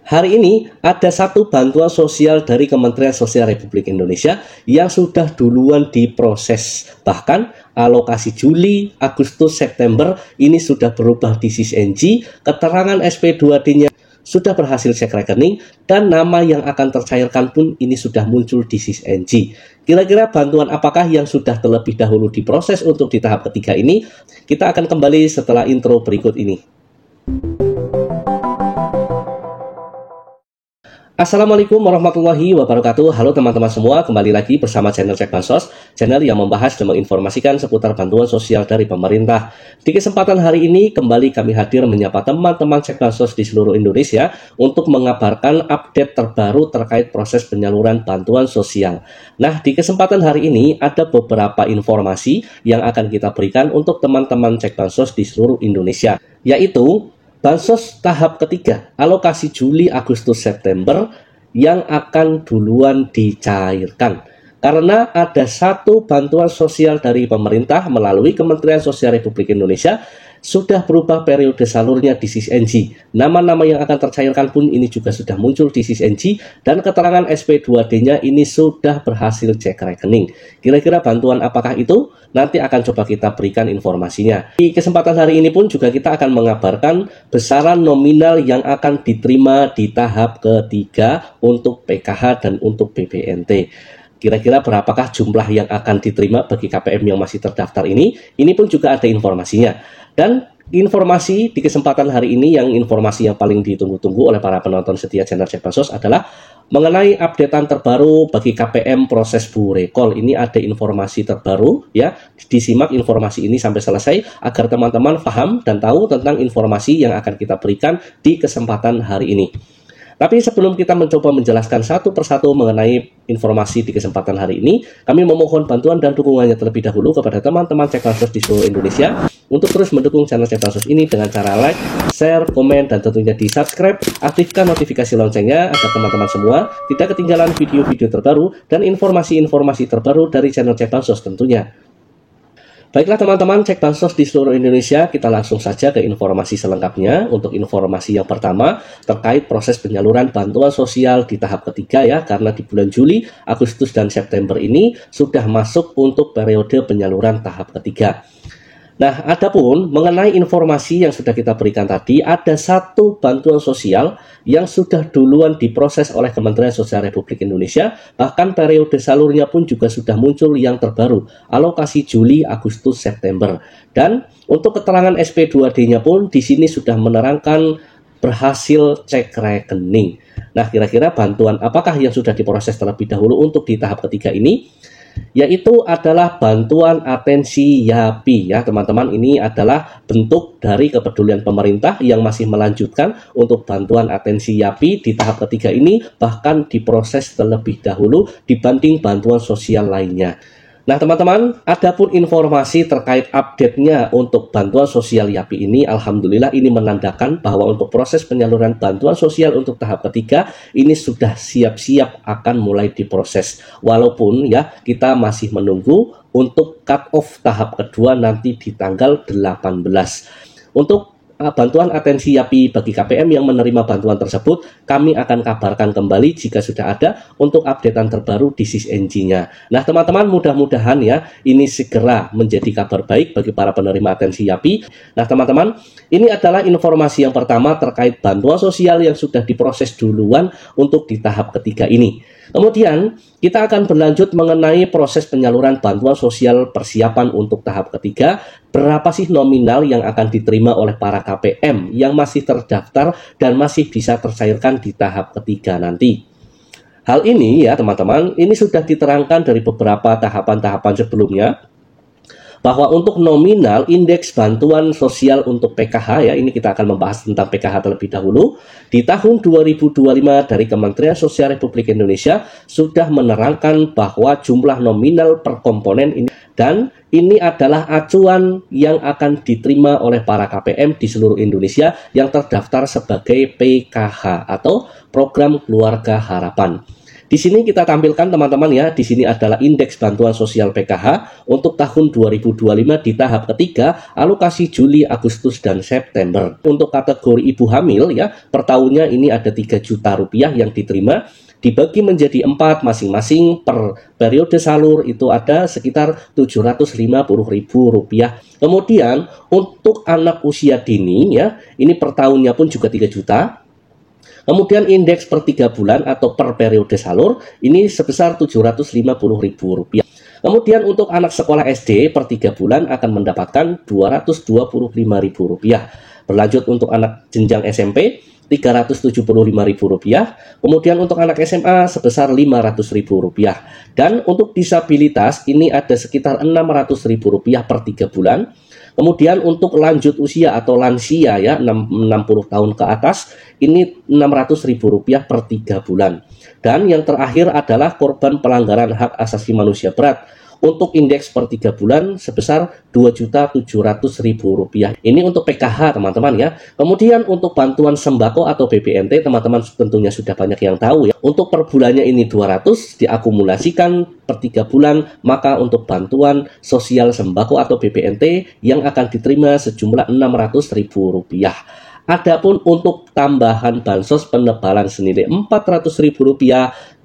Hari ini ada satu bantuan sosial dari Kementerian Sosial Republik Indonesia yang sudah duluan diproses. Bahkan alokasi Juli, Agustus, September ini sudah berubah di SISNG, keterangan SP2D-nya sudah berhasil cek rekening, dan nama yang akan tercairkan pun ini sudah muncul di SISNG. Kira-kira bantuan apakah yang sudah terlebih dahulu diproses untuk di tahap ketiga ini? Kita akan kembali setelah intro berikut ini. Assalamualaikum warahmatullahi wabarakatuh. Halo teman-teman semua, kembali lagi bersama channel Cek Bansos, channel yang membahas dan menginformasikan seputar bantuan sosial dari pemerintah. Di kesempatan hari ini kembali kami hadir menyapa teman-teman Cek Bansos di seluruh Indonesia untuk mengabarkan update terbaru terkait proses penyaluran bantuan sosial. Nah, di kesempatan hari ini ada beberapa informasi yang akan kita berikan untuk teman-teman Cek Bansos di seluruh Indonesia, yaitu Bansos tahap ketiga, alokasi Juli, Agustus, September yang akan duluan dicairkan. Karena ada satu bantuan sosial dari pemerintah melalui Kementerian Sosial Republik Indonesia sudah berubah periode salurnya di SISNG. Nama-nama yang akan tercairkan pun ini juga sudah muncul di SISNG, dan keterangan SP2D-nya ini sudah berhasil cek rekening. Kira-kira bantuan apakah itu? Nanti akan coba kita berikan informasinya. Di kesempatan hari ini pun juga kita akan mengabarkan besaran nominal yang akan diterima di tahap ketiga untuk PKH dan untuk BBNT. Kira-kira berapakah jumlah yang akan diterima bagi KPM yang masih terdaftar ini? Ini pun juga ada informasinya. Dan informasi di kesempatan hari ini yang informasi yang paling ditunggu-tunggu oleh para penonton setia channel Cek Bansos adalah mengenai updatean terbaru bagi KPM proses burekol. Ini ada informasi terbaru ya. Disimak informasi ini sampai selesai agar teman-teman paham dan tahu tentang informasi yang akan kita berikan di kesempatan hari ini. Tapi sebelum kita mencoba menjelaskan satu persatu mengenai informasi di kesempatan hari ini, kami memohon bantuan dan dukungannya terlebih dahulu kepada teman-teman Cek Bansos di seluruh Indonesia untuk terus mendukung channel Cek Bansos ini dengan cara like, share, komen, dan tentunya di subscribe. Aktifkan notifikasi loncengnya agar teman-teman semua tidak ketinggalan video-video terbaru dan informasi-informasi terbaru dari channel Cek Bansos tentunya. Baiklah teman-teman Cek Bansos di seluruh Indonesia, kita langsung saja ke informasi selengkapnya. Untuk informasi yang pertama terkait proses penyaluran bantuan sosial di tahap ketiga ya, karena di bulan Juli, Agustus, dan September ini sudah masuk untuk periode penyaluran tahap ketiga. Nah, adapun mengenai informasi yang sudah kita berikan tadi, ada satu bantuan sosial yang sudah duluan diproses oleh Kementerian Sosial Republik Indonesia, bahkan periode salurnya pun juga sudah muncul yang terbaru, alokasi Juli, Agustus, September. Dan untuk keterangan SP2D-nya pun di sini sudah menerangkan berhasil cek rekening. Nah, kira-kira bantuan apakah yang sudah diproses terlebih dahulu untuk di tahap ketiga ini? Yaitu adalah bantuan atensi YAPI ya teman-teman. Ini adalah bentuk dari kepedulian pemerintah yang masih melanjutkan untuk bantuan atensi YAPI di tahap ketiga ini, bahkan diproses terlebih dahulu dibanding bantuan sosial lainnya. Nah teman-teman, adapun informasi terkait update-nya untuk bantuan sosial YAPI ini, alhamdulillah ini menandakan bahwa untuk proses penyaluran bantuan sosial untuk tahap ketiga ini sudah siap-siap akan mulai diproses. Walaupun ya kita masih menunggu untuk cut off tahap kedua nanti di tanggal 18. Untuk bantuan atensi YAPI bagi KPM yang menerima bantuan tersebut, kami akan kabarkan kembali jika sudah ada untuk updatean terbaru di SISNG-nya. Nah teman-teman, mudah-mudahan ya ini segera menjadi kabar baik bagi para penerima atensi YAPI. Nah teman-teman, ini adalah informasi yang pertama terkait bantuan sosial yang sudah diproses duluan untuk di tahap ketiga ini. Kemudian kita akan berlanjut mengenai proses penyaluran bantuan sosial persiapan untuk tahap ketiga. Berapa sih nominal yang akan diterima oleh para KPM yang masih terdaftar dan masih bisa tercairkan di tahap ketiga nanti. Hal ini ya teman-teman, ini sudah diterangkan dari beberapa tahapan-tahapan sebelumnya, bahwa untuk nominal indeks bantuan sosial untuk PKH ya, ini kita akan membahas tentang PKH terlebih dahulu. Di tahun 2025 dari Kementerian Sosial Republik Indonesia sudah menerangkan bahwa jumlah nominal per komponen ini, dan ini adalah acuan yang akan diterima oleh para KPM di seluruh Indonesia yang terdaftar sebagai PKH atau Program Keluarga Harapan. Di sini kita tampilkan teman-teman ya, di sini adalah indeks bantuan sosial PKH untuk tahun 2025 di tahap ketiga, alokasi Juli, Agustus, dan September. Untuk kategori ibu hamil ya, per tahunnya ini ada 3 juta rupiah yang diterima, dibagi menjadi 4 masing-masing per periode salur itu ada sekitar Rp750.000. Kemudian untuk anak usia dini ya, ini per tahunnya pun juga 3 juta. Kemudian indeks per 3 bulan atau per periode salur ini sebesar Rp750.000. Kemudian untuk anak sekolah SD per 3 bulan akan mendapatkan Rp225.000. Berlanjut untuk anak jenjang SMP Rp375.000. Kemudian untuk anak SMA sebesar Rp500.000. Dan untuk disabilitas ini ada sekitar Rp600.000 per 3 bulan. Kemudian untuk lanjut usia atau lansia ya 60 tahun ke atas ini Rp600.000 per 3 bulan. Dan yang terakhir adalah korban pelanggaran hak asasi manusia berat untuk indeks per 3 bulan sebesar Rp2.700.000. Ini untuk PKH teman-teman ya. Kemudian untuk bantuan sembako atau BPNT teman-teman tentunya sudah banyak yang tahu ya. Untuk per bulannya ini 200 diakumulasikan per 3 bulan, maka untuk bantuan sosial sembako atau BPNT yang akan diterima sejumlah Rp600.000. Adapun untuk tambahan bansos penebalan senilai Rp400.000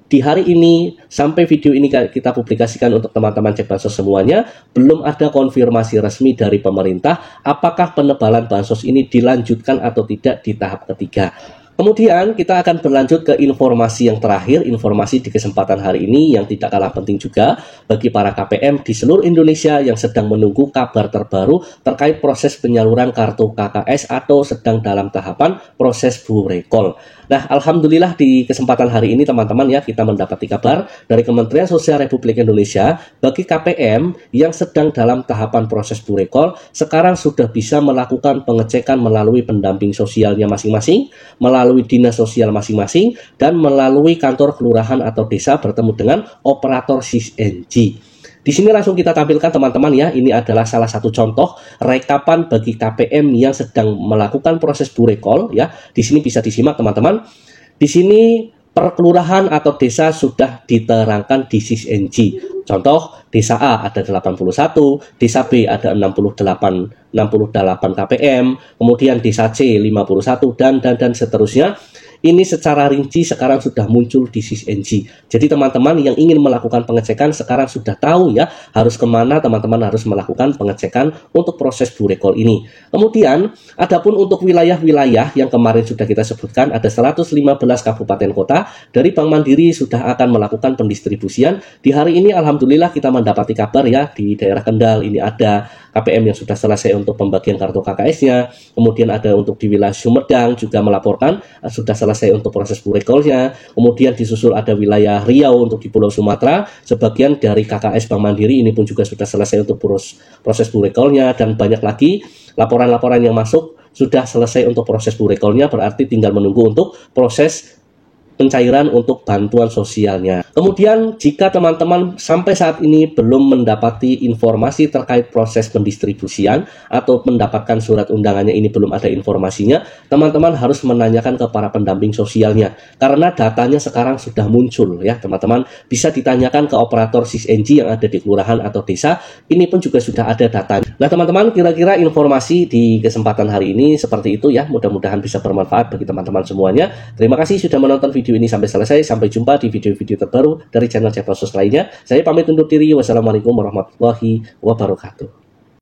di hari ini sampai video ini kita publikasikan untuk teman-teman cek bansos semuanya, belum ada konfirmasi resmi dari pemerintah apakah penebalan bansos ini dilanjutkan atau tidak di tahap ketiga. Kemudian kita akan berlanjut ke informasi yang terakhir, informasi di kesempatan hari ini yang tidak kalah penting juga bagi para KPM di seluruh Indonesia yang sedang menunggu kabar terbaru terkait proses penyaluran kartu KKS atau sedang dalam tahapan proses burekol. Nah, alhamdulillah di kesempatan hari ini teman-teman ya, kita mendapati kabar dari Kementerian Sosial Republik Indonesia bagi KPM yang sedang dalam tahapan proses burekol sekarang sudah bisa melakukan pengecekan melalui pendamping sosialnya masing-masing, melalui dinas sosial masing-masing, dan melalui kantor kelurahan atau desa bertemu dengan operator SISNG. Di sini langsung kita tampilkan teman-teman ya, ini adalah salah satu contoh rekapan bagi KPM yang sedang melakukan proses burekol ya. Di sini bisa disimak teman-teman. Di sini per kelurahan atau desa sudah diterangkan di SISNG. Contoh, desa A ada 81, desa B ada 68 KPM, kemudian desa C 51 dan seterusnya. Ini secara rinci sekarang sudah muncul di SISNG. Jadi teman-teman yang ingin melakukan pengecekan sekarang sudah tahu ya harus kemana teman-teman harus melakukan pengecekan untuk proses burekol ini. Kemudian adapun untuk wilayah-wilayah yang kemarin sudah kita sebutkan ada 115 kabupaten kota dari Bank Mandiri sudah akan melakukan pendistribusian. Di hari ini alhamdulillah kita mendapati kabar ya di daerah Kendal ini ada KPM yang sudah selesai untuk pembagian kartu KKS-nya. Kemudian ada untuk di wilayah Sumedang juga melaporkan sudah selesai untuk proses burekolnya. Kemudian disusul ada wilayah Riau untuk di Pulau Sumatera. Sebagian dari KKS Bank Mandiri ini pun juga sudah selesai untuk proses burekolnya. Dan banyak lagi laporan-laporan yang masuk sudah selesai untuk proses burekolnya. Berarti tinggal menunggu untuk proses pencairan untuk bantuan sosialnya. Kemudian jika teman-teman sampai saat ini belum mendapati informasi terkait proses pendistribusian atau mendapatkan surat undangannya ini belum ada informasinya, teman-teman harus menanyakan ke para pendamping sosialnya karena datanya sekarang sudah muncul ya teman-teman. Bisa ditanyakan ke operator SISNG yang ada di kelurahan atau desa, ini pun juga sudah ada datanya. Nah teman-teman, kira-kira informasi di kesempatan hari ini seperti itu ya, mudah-mudahan bisa bermanfaat bagi teman-teman semuanya. Terima kasih sudah menonton video ini sampai selesai. Sampai jumpa di video-video terbaru dari channel Cek Bansos lainnya. Saya pamit undur diri. Wassalamualaikum warahmatullahi wabarakatuh.